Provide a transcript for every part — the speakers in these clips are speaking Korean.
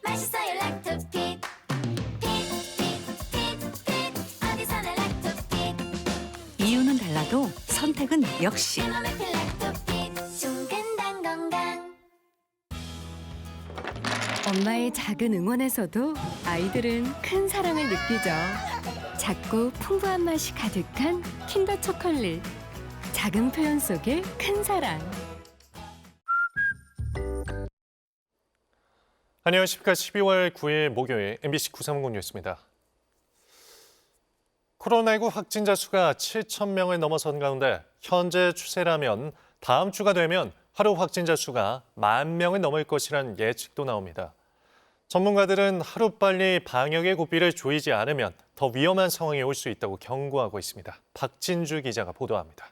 맛있어요 락토핏. 어디서나 락토핏. 이유는 달라도 선택은 역시. 내 맘에 필 락토핏. 종근당 건강. 엄마의 작은 응원에서도 아이들은 큰 사랑을 느끼죠. 작고 풍부한 맛이 가득한 킨더 초콜릿. 작은 표현 속에 큰 사랑. 안녕하십니까. 12월 9일 목요일 MBC 930 뉴스입니다. 코로나19 확진자 수가 7천 명을 넘어선 가운데 현재 추세라면 다음 주가 되면 하루 확진자 수가 10,000명을 넘을 것이란 예측도 나옵니다. 전문가들은 하루빨리 방역의 고삐를 조이지 않으면 더 위험한 상황이 올 수 있다고 경고하고 있습니다. 박진주 기자가 보도합니다.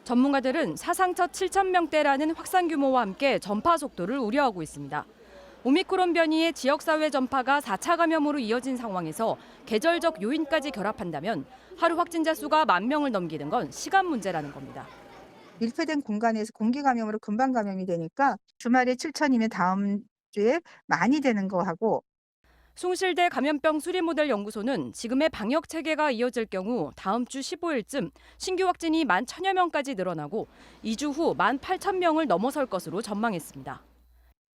전문가들은 사상 첫 7,000명대라는 확산 규모와 함께 전파 속도를 우려하고 있습니다. 오미크론 변이의 지역사회 전파가 4차 감염으로 이어진 상황에서 계절적 요인까지 결합한다면 하루 확진자 수가 10,000명을 넘기는 건 시간 문제라는 겁니다. 밀폐된 공간에서 공기 감염으로 금방 감염이 되니까 주말에 7천이면 다음 주에 많이 되는 거하고. 숭실대 감염병 수리모델 연구소는 지금의 방역 체계가 이어질 경우 다음 주 15일쯤 신규 확진이 11,000여 명까지 늘어나고 2주 후 18,000명을 넘어설 것으로 전망했습니다.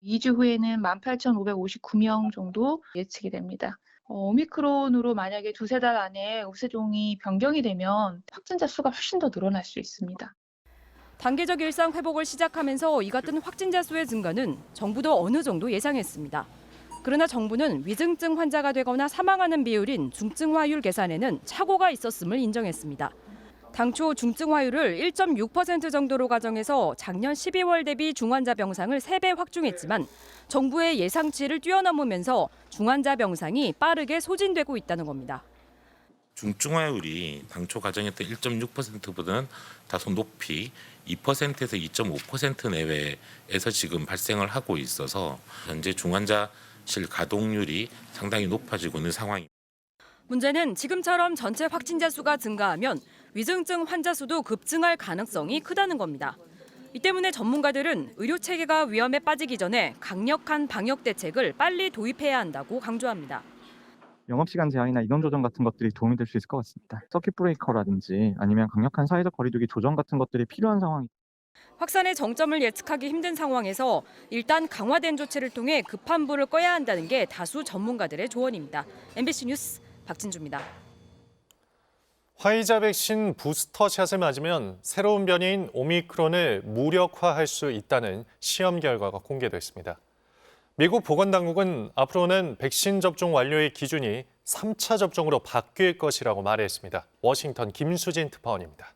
2주 후에는 18,559명 정도 예측이 됩니다. 오미크론으로 만약에 두세 달 안에 우세종이 변경이 되면 확진자 수가 훨씬 더 늘어날 수 있습니다. 단계적 일상 회복을 시작하면서 이 같은 확진자 수의 증가는 정부도 어느 정도 예상했습니다. 그러나 정부는 위중증 환자가 되거나 사망하는 비율인 중증화율 계산에는 착오가 있었음을 인정했습니다. 당초 중증화율을 1.6% 정도로 가정해서 작년 12월 대비 중환자 병상을 3배 확충했지만 정부의 예상치를 뛰어넘으면서 중환자 병상이 빠르게 소진되고 있다는 겁니다. 중증화율이 당초 가정했던 1.6%보다는 다소 높이 2%에서 2.5% 내외에서 지금 발생을 하고 있어서 현재 중환자실 가동률이 상당히 높아지고 있는 상황입니다. 문제는 지금처럼 전체 확진자 수가 증가하면 위중증 환자 수도 급증할 가능성이 크다는 겁니다. 이 때문에 전문가들은 의료 체계가 위험에 빠지기 전에 강력한 방역 대책을 빨리 도입해야 한다고 강조합니다. 영업시간 제한이나 인원 조정 같은 것들이 도움이 될 수 있을 것 같습니다. 서킷 브레이커라든지 아니면 강력한 사회적 거리두기 조정 같은 것들이 필요한 상황이. 확산의 정점을 예측하기 힘든 상황에서 일단 강화된 조치를 통해 급한 불을 꺼야 한다는 게 다수 전문가들의 조언입니다. MBC 뉴스 박진주입니다. 화이자 백신 부스터샷을 맞으면 새로운 변이인 오미크론을 무력화할 수 있다는 시험 결과가 공개됐습니다. 미국 보건당국은 앞으로는 백신 접종 완료의 기준이 3차 접종으로 바뀔 것이라고 말했습니다. 워싱턴 김수진 특파원입니다.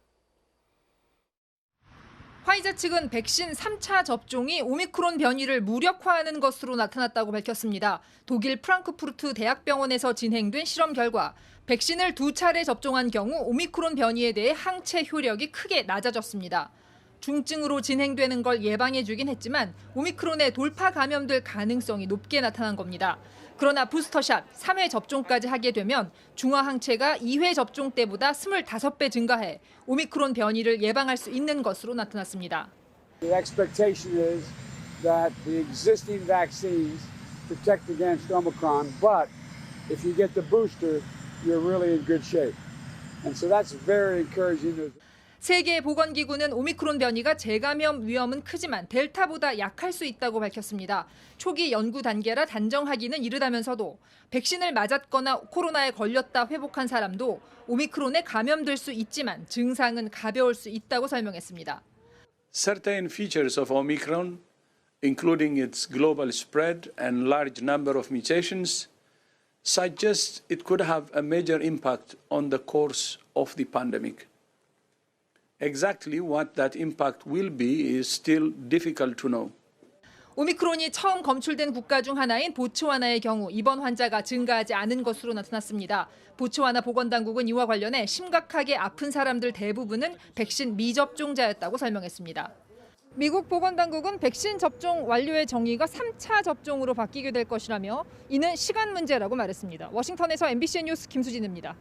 화이자 측은 백신 3차 접종이 오미크론 변이를 무력화하는 것으로 나타났다고 밝혔습니다. 독일 프랑크푸르트 대학병원에서 진행된 실험 결과 백신을 2차례 접종한 경우 오미크론 변이에 대해 항체 효력이 크게 낮아졌습니다. 중증으로 진행되는 걸 예방해주긴 했지만 오미크론에 돌파 감염될 가능성이 높게 나타난 겁니다. 그러나 부스터샷 3회 접종까지 하게 되면 중화 항체가 2회 접종 때보다 25배 증가해 오미크론 변이를 예방할 수 있는 것으로 나타났습니다. The expectation is that the existing vaccines protect against Omicron, but if you get the booster, you're really in good shape. And so that's very encouraging news. 세계보건기구는 오미크론 변이가 재감염 위험은 크지만 델타보다 약할 수 있다고 밝혔습니다. 초기 연구 단계라 단정하기는 이르다면서도 백신을 맞았거나 코로나에 걸렸다 회복한 사람도 오미크론에 감염될 수 있지만 증상은 가벼울 수 있다고 설명했습니다. Certain features of Omicron, including its global spread and large number of mutations, suggest it could have a major impact on the course of the pandemic. Exactly what that impact will be is still difficult to know. 오미크론이 처음 검출된 국가 중 하나인 보츠와나의 경우 입원 환자가 증가하지 않은 것으로 나타났습니다. 보츠와나 보건당국은 이와 관련해 심각하게 아픈 사람들 대부분은 백신 미접종자였다고 설명했습니다. 미국 보건당국은 백신 접종 완료의 정의가 3차 접종으로 바뀌게 될 것이라며 이는 시간 문제라고 말했습니다. 워싱턴에서 MBC 뉴스 김수진입니다.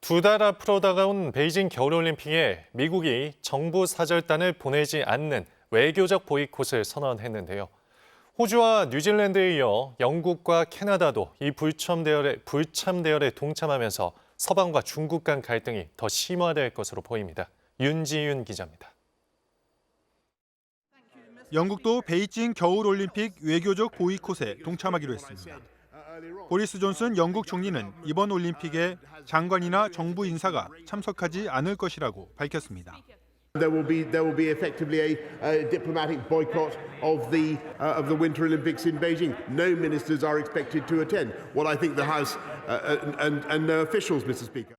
2달 앞으로 다가온 베이징 겨울올림픽에 미국이 정부 사절단을 보내지 않는 외교적 보이콧을 선언했는데요. 호주와 뉴질랜드에 이어 영국과 캐나다도 이 불참 대열에 동참하면서 서방과 중국 간 갈등이 더 심화될 것으로 보입니다. 윤지윤 기자입니다. 영국도 베이징 겨울올림픽 외교적 보이콧에 동참하기로 했습니다. 보리스 존슨 영국 총리는 이번 올림픽에 장관이나 정부 인사가 참석하지 않을 것이라고 밝혔습니다. There will be effectively a diplomatic boycott of the Winter Olympics in Beijing. No ministers are expected to attend. What I think the House and no officials, Mr. Speaker.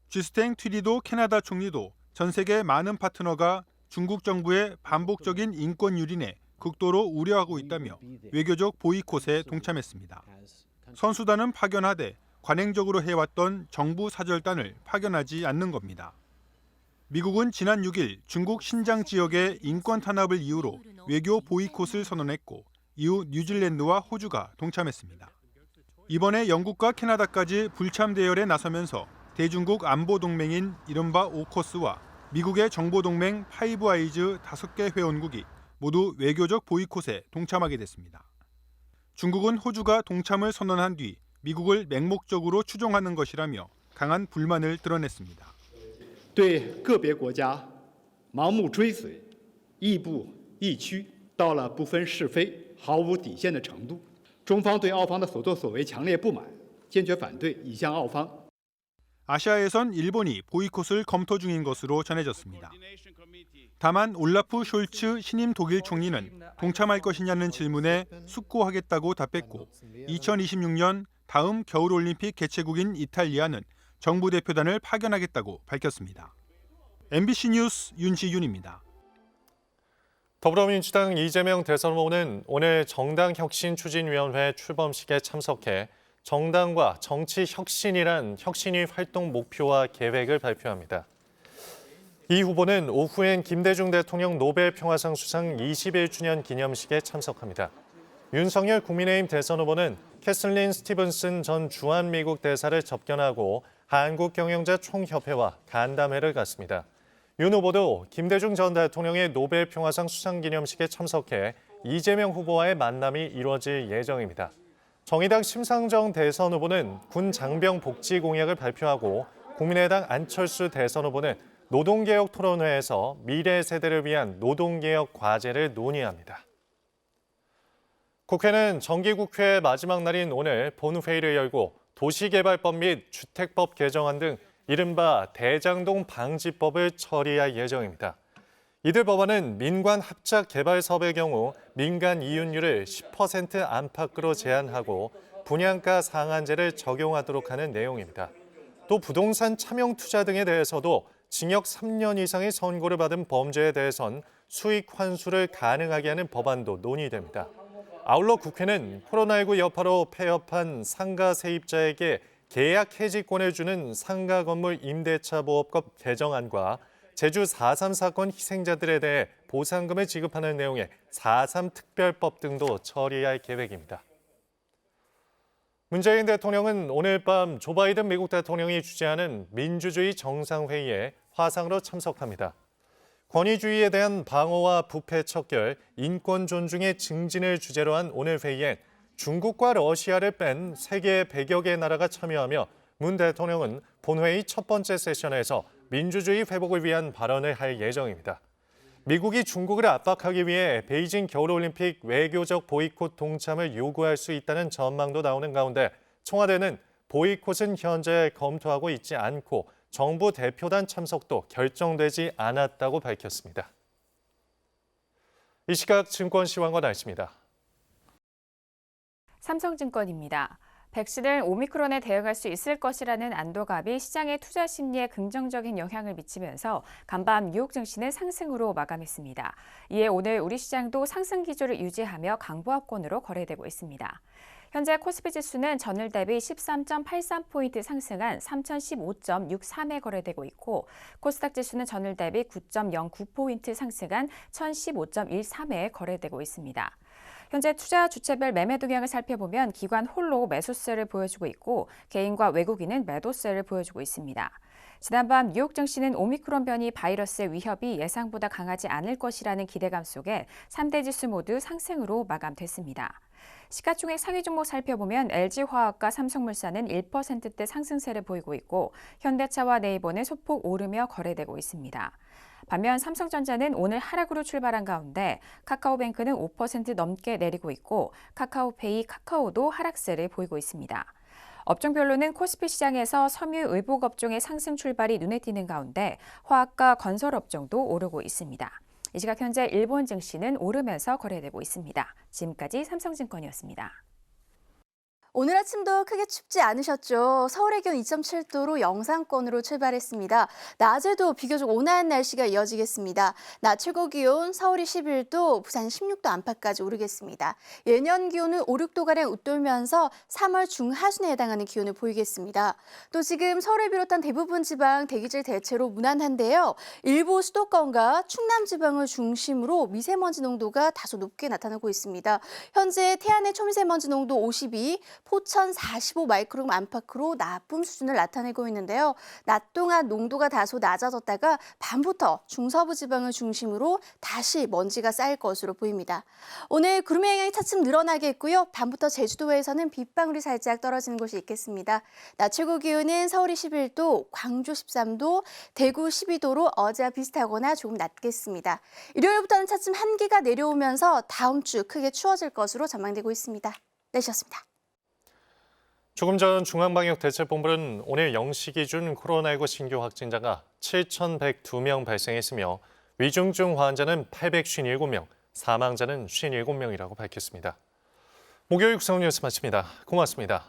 주스탱 튀리도 캐나다 총리도 전 세계 많은 파트너가 중국 정부의 반복적인 인권 유린에 극도로 우려하고 있다며 외교적 보이콧에 동참했습니다. 선수단은 파견하되 관행적으로 해왔던 정부 사절단을 파견하지 않는 겁니다. 미국은 지난 6일 중국 신장 지역의 인권 탄압을 이유로 외교 보이콧을 선언했고 이후 뉴질랜드와 호주가 동참했습니다. 이번에 영국과 캐나다까지 불참 대열에 나서면서 대중국 안보 동맹인 이른바 오커스와 미국의 정보 동맹 파이브 아이즈 5개 회원국이 모두 외교적 보이콧에 동참하게 됐습니다. 중국은 호주가 동참을 선언한 뒤 미국을 맹목적으로 추종하는 것이라며 강한 불만을 드러냈습니다. 对个别国家盲目追随、亦步亦趋，到了不分是非、毫无底线的程度。中方对澳方的所作所为强烈不满，坚决反对已向澳方 아시아에선 일본이 보이콧을 검토 중인 것으로 전해졌습니다. 다만 올라프 숄츠 신임 독일 총리는 동참할 것이냐는 질문에 숙고하겠다고 답했고 2026년 다음 겨울올림픽 개최국인 이탈리아는 정부 대표단을 파견하겠다고 밝혔습니다. MBC 뉴스 윤지윤입니다. 더불어민주당 이재명 대선 후보는 오늘 정당혁신추진위원회 출범식에 참석해 정당과 정치혁신이란 혁신위 활동 목표와 계획을 발표합니다. 이 후보는 오후엔 김대중 대통령 노벨평화상 수상 21주년 기념식에 참석합니다. 윤석열 국민의힘 대선 후보는 캐슬린 스티븐슨 전 주한미국 대사를 접견하고 한국경영자 총협회와 간담회를 갖습니다. 윤 후보도 김대중 전 대통령의 노벨평화상 수상 기념식에 참석해 이재명 후보와의 만남이 이루어질 예정입니다. 정의당 심상정 대선 후보는 군 장병 복지 공약을 발표하고 국민의당 안철수 대선 후보는 노동개혁 토론회에서 미래 세대를 위한 노동개혁 과제를 논의합니다. 국회는 정기국회 마지막 날인 오늘 본회의를 열고 도시개발법 및 주택법 개정안 등 이른바 대장동 방지법을 처리할 예정입니다. 이들 법안은 민관 합작 개발 사업의 경우 민간 이윤율을 10% 안팎으로 제한하고 분양가 상한제를 적용하도록 하는 내용입니다. 또 부동산 차명 투자 등에 대해서도 징역 3년 이상의 선고를 받은 범죄에 대해선 수익 환수를 가능하게 하는 법안도 논의됩니다. 아울러 국회는 코로나19 여파로 폐업한 상가 세입자에게 계약 해지권을 주는 상가 건물 임대차 보호법 개정안과 제주 4.3 사건 희생자들에 대해 보상금을 지급하는 내용의 4.3 특별법 등도 처리할 계획입니다. 문재인 대통령은 오늘 밤 조 바이든 미국 대통령이 주재하는 민주주의 정상회의에 화상으로 참석합니다. 권위주의에 대한 방어와 부패 척결, 인권 존중의 증진을 주제로 한 오늘 회의엔 중국과 러시아를 뺀 세계 100여 개 나라가 참여하며 문 대통령은 본회의 첫 번째 세션에서 민주주의 회복을 위한 발언을 할 예정입니다. 미국이 중국을 압박하기 위해 베이징 겨울올림픽 외교적 보이콧 동참을 요구할 수 있다는 전망도 나오는 가운데 청와대는 보이콧은 현재 검토하고 있지 않고 정부 대표단 참석도 결정되지 않았다고 밝혔습니다. 이 시각 증권시황과 날씨입니다. 삼성증권입니다. 백신을 오미크론에 대응할 수 있을 것이라는 안도감이 시장의 투자 심리에 긍정적인 영향을 미치면서 간밤 뉴욕 증시는 상승으로 마감했습니다. 이에 오늘 우리 시장도 상승 기조를 유지하며 강보합권으로 거래되고 있습니다. 현재 코스피 지수는 전일 대비 13.83포인트 상승한 3015.63에 거래되고 있고 코스닥 지수는 전일 대비 9.09포인트 상승한 1015.13에 거래되고 있습니다. 현재 투자 주체별 매매 동향을 살펴보면 기관 홀로 매수세를 보여주고 있고 개인과 외국인은 매도세를 보여주고 있습니다. 지난밤 뉴욕 증시는 오미크론 변이 바이러스의 위협이 예상보다 강하지 않을 것이라는 기대감 속에 3대 지수 모두 상승으로 마감됐습니다. 시가총액 상위 종목 살펴보면 LG화학과 삼성물산은 1%대 상승세를 보이고 있고 현대차와 네이버는 소폭 오르며 거래되고 있습니다. 반면 삼성전자는 오늘 하락으로 출발한 가운데 카카오뱅크는 5% 넘게 내리고 있고 카카오페이, 카카오도 하락세를 보이고 있습니다. 업종별로는 코스피 시장에서 섬유 의복 업종의 상승 출발이 눈에 띄는 가운데 화학과 건설 업종도 오르고 있습니다. 이 시각 현재 일본 증시는 오르면서 거래되고 있습니다. 지금까지 삼성증권이었습니다. 오늘 아침도 크게 춥지 않으셨죠? 서울의 기온 2.7도로 영상권으로 출발했습니다. 낮에도 비교적 온화한 날씨가 이어지겠습니다. 낮 최고 기온 서울이 11도, 부산 16도 안팎까지 오르겠습니다. 예년 기온은 5, 6도가량 웃돌면서 3월 중하순에 해당하는 기온을 보이겠습니다. 또 지금 서울을 비롯한 대부분 지방 대기질 대체로 무난한데요. 일부 수도권과 충남 지방을 중심으로 미세먼지 농도가 다소 높게 나타나고 있습니다. 현재 태안의 초미세먼지 농도 52, 포천 45 마이크로그램 안팎으로 나쁨 수준을 나타내고 있는데요. 낮 동안 농도가 다소 낮아졌다가 밤부터 중서부 지방을 중심으로 다시 먼지가 쌓일 것으로 보입니다. 오늘 구름의 영향이 차츰 늘어나겠고요. 밤부터 제주도에서는 빗방울이 살짝 떨어지는 곳이 있겠습니다. 낮 최고 기온은 서울이 11도, 광주 13도, 대구 12도로 어제와 비슷하거나 조금 낮겠습니다. 일요일부터는 차츰 한기가 내려오면서 다음 주 크게 추워질 것으로 전망되고 있습니다. 날씨였습니다. 조금 전 중앙방역대책본부는 오늘 0시 기준 코로나19 신규 확진자가 7,102명 발생했으며 위중증 환자는 857명, 사망자는 57명이라고 밝혔습니다. 목요일 구성 뉴스 마칩니다. 고맙습니다.